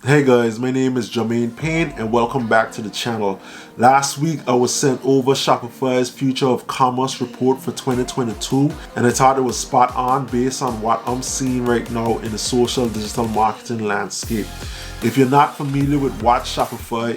Hey guys, my name is Jermaine Payne and welcome back to the channel. Last week I was sent over Shopify's Future of Commerce report for 2022 and I thought it was spot on based on what I'm seeing right now in the social digital marketing landscape. If you're not familiar with what Shopify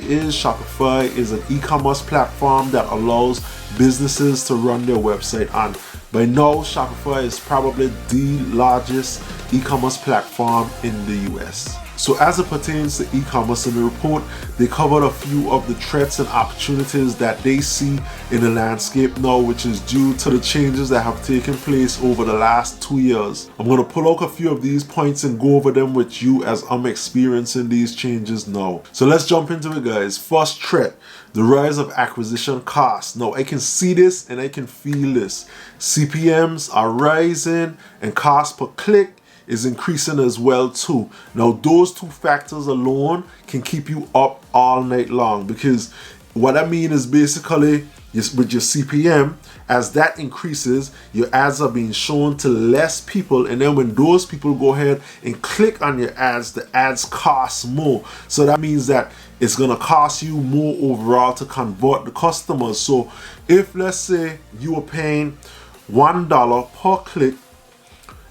is an e-commerce platform that allows businesses to run their website on. By now, Shopify is probably the largest e-commerce platform in the US. So as it pertains to e-commerce in the report, they covered a few of the threats and opportunities that they see in the landscape now, which is due to the changes that have taken place over the last 2 years. I'm going to pull out a few of these points and go over them with you as I'm experiencing these changes now. So let's jump into it, guys. First threat, the rise of acquisition costs. Now I can see this and I can feel this. CPMs are rising and cost per click is increasing as well too. Now those two factors alone can keep you up all night long, because what I mean is basically with your CPM, as that increases, your ads are being shown to less people, and then when those people go ahead and click on your ads, the ads cost more. So that means that it's gonna cost you more overall to convert the customers. So if, let's say, you were paying $1 per click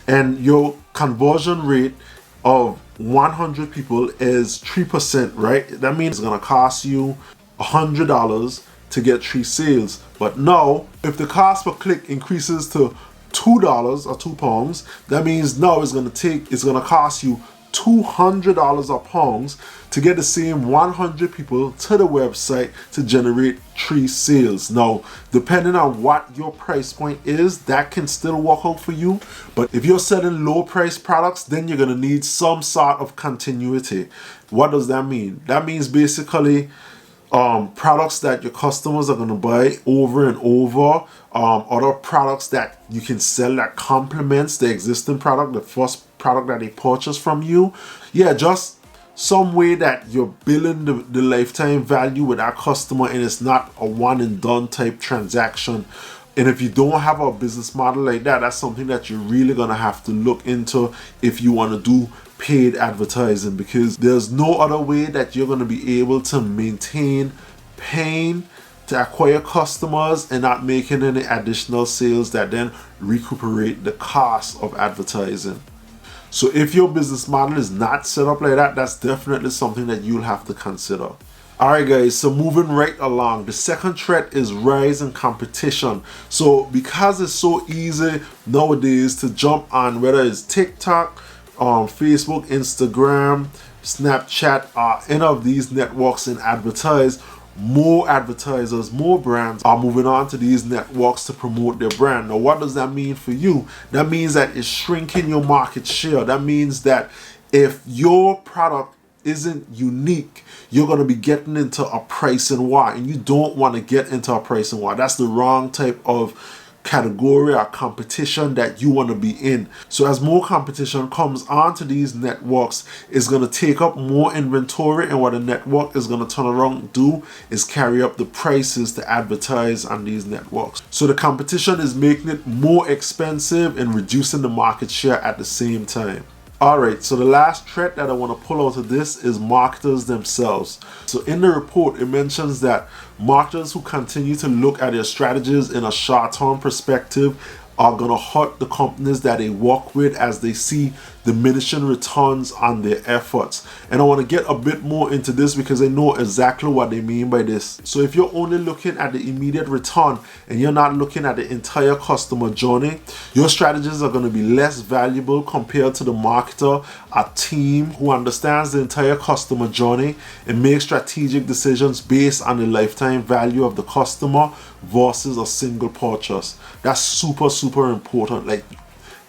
and your conversion rate of 100 people is 3%, right? That means it's gonna cost you $100 to get 3 sales. But now, if the cost per click increases to $2 or £2, that means now it's gonna cost you $200 or pounds to get the same 100 people to the website to generate 3 sales. Now, depending on what your price point is, that can still work out for you. But if you're selling low price products, then you're gonna need some sort of continuity. What does that mean? That means basically products that your customers are going to buy over and over, other products that you can sell that complements the existing product, the first product that they purchased from you. Yeah, just some way that you're building the lifetime value with that customer, and it's not a one and done type transaction. And if you don't have a business model like that, that's something that you're really going to have to look into if you want to do paid advertising, because there's no other way that you're going to be able to maintain paying to acquire customers and not making any additional sales that then recuperate the cost of advertising. So if your business model is not set up like that, that's definitely something that you'll have to consider. Alright guys, so moving right along, the second threat is rise in competition. So because it's so easy nowadays to jump on, whether it's TikTok, Facebook, Instagram, Snapchat, any of these networks, and advertise, more advertisers, more brands are moving on to these networks to promote their brand. Now what does that mean for you? That means that it's shrinking your market share. That means that if your product isn't unique, you're going to be getting into a pricing war, and you don't want to get into a pricing war. That's the wrong type of category or competition that you want to be in. So as more competition comes onto these networks, it's going to take up more inventory, and what a network is going to turn around and do is carry up the prices to advertise on these networks. So the competition is making it more expensive and reducing the market share at the same time. Alright, so the last threat that I want to pull out of this is marketers themselves. So in the report, it mentions that marketers who continue to look at their strategies in a short-term perspective are going to hurt the companies that they work with as they see diminishing returns on their efforts. And I want to get a bit more into this because I know exactly what they mean by this. So if you're only looking at the immediate return and you're not looking at the entire customer journey, your strategies are going to be less valuable compared to the marketer, a team who understands the entire customer journey and makes strategic decisions based on the lifetime value of the customer versus a single purchase. That's super important. Like,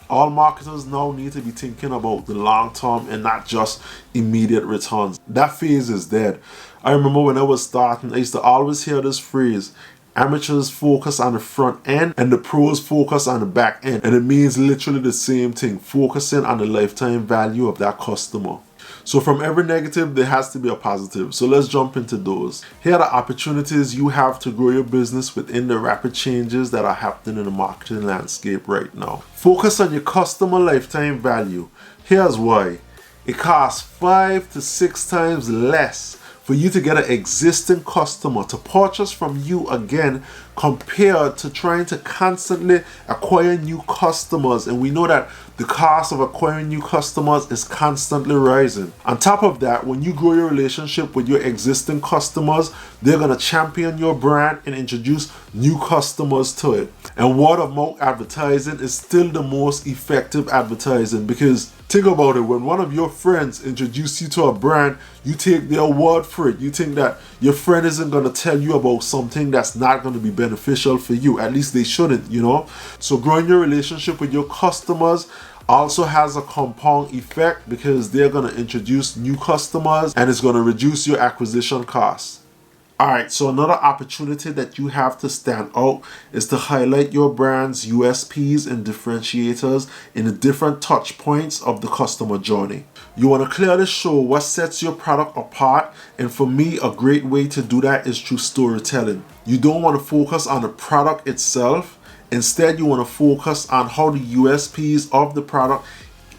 all marketers now need to be thinking about the long term and not just immediate returns. That phase is dead. I remember when I was starting, I used to always hear this phrase: amateurs focus on the front end and the pros focus on the back end. And it means literally the same thing, focusing on the lifetime value of that customer. So from every negative, there has to be a positive. So let's jump into those. Here are the opportunities you have to grow your business within the rapid changes that are happening in the marketing landscape right now. Focus on your customer lifetime value. Here's why. It costs 5 to 6 times less for you to get an existing customer to purchase from you again compared to trying to constantly acquire new customers. And we know that the cost of acquiring new customers is constantly rising. On top of that, when you grow your relationship with your existing customers, they're going to champion your brand and introduce new customers to it. And word of mouth advertising is still the most effective advertising, because think about it, when one of your friends introduces you to a brand, you take their word for it. You think that your friend isn't going to tell you about something that's not going to be beneficial for you. At least they shouldn't, you know? So growing your relationship with your customers also has a compound effect, because they're going to introduce new customers and it's going to reduce your acquisition costs. Alright, so another opportunity that you have to stand out is to highlight your brand's USPs and differentiators in the different touch points of the customer journey. You want to clearly show what sets your product apart, and for me, a great way to do that is through storytelling. You don't want to focus on the product itself. Instead, you want to focus on how the USPs of the product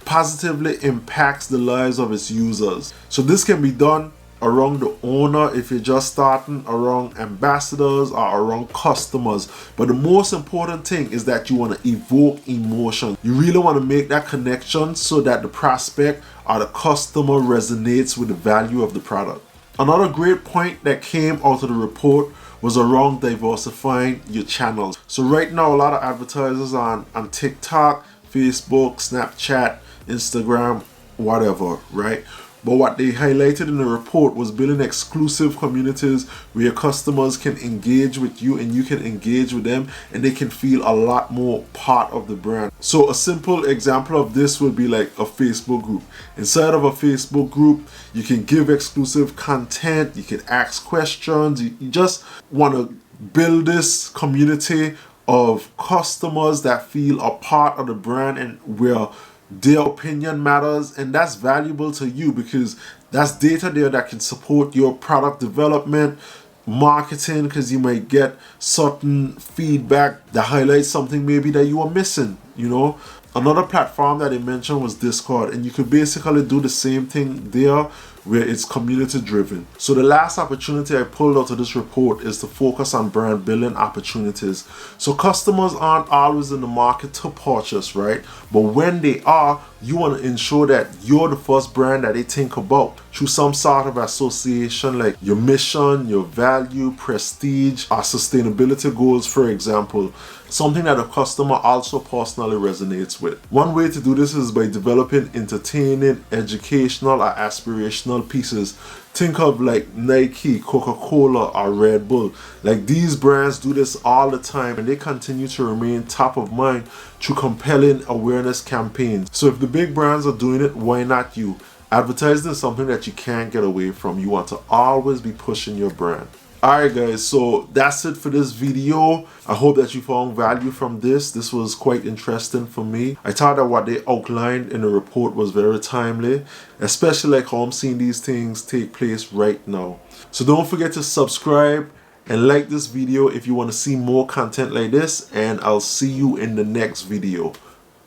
positively impacts the lives of its users. So this can be done around the owner if you're just starting, around ambassadors, or around customers. But the most important thing is that you want to evoke emotion. You really want to make that connection so that the prospect or the customer resonates with the value of the product. Another great point that came out of the report was around diversifying your channels. So right now, a lot of advertisers on TikTok, Facebook, Snapchat, Instagram, whatever, right? But what they highlighted in the report was building exclusive communities where customers can engage with you and you can engage with them, and they can feel a lot more part of the brand. So a simple example of this would be like a Facebook group. Inside of a Facebook group, you can give exclusive content, you can ask questions, you just want to build this community of customers that feel a part of the brand and where their opinion matters, and that's valuable to you because that's data there that can support your product development, marketing, because you might get certain feedback that highlights something maybe that you are missing, you know. Another platform that they mentioned was Discord, and you could basically do the same thing there where it's community driven. So the last opportunity I pulled out of this report is to focus on brand building opportunities. So customers aren't always in the market to purchase, right? But when they are, you want to ensure that you're the first brand that they think about through some sort of association, like your mission, your value, prestige, or sustainability goals, for example. Something that a customer also personally resonates with. One way to do this is by developing entertaining, educational, or aspirational pieces. Think of like Nike, Coca-Cola, or Red Bull. Like these brands do this all the time, and they continue to remain top of mind through compelling awareness campaigns. So if the big brands are doing it, why not you? Advertising is something that you can't get away from. You want to always be pushing your brand. Alright guys, so that's it for this video. I hope that you found value from this. This was quite interesting for me. I thought that what they outlined in the report was very timely, especially like how I'm seeing these things take place right now. So don't forget to subscribe and like this video if you want to see more content like this, and I'll see you in the next video.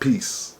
Peace.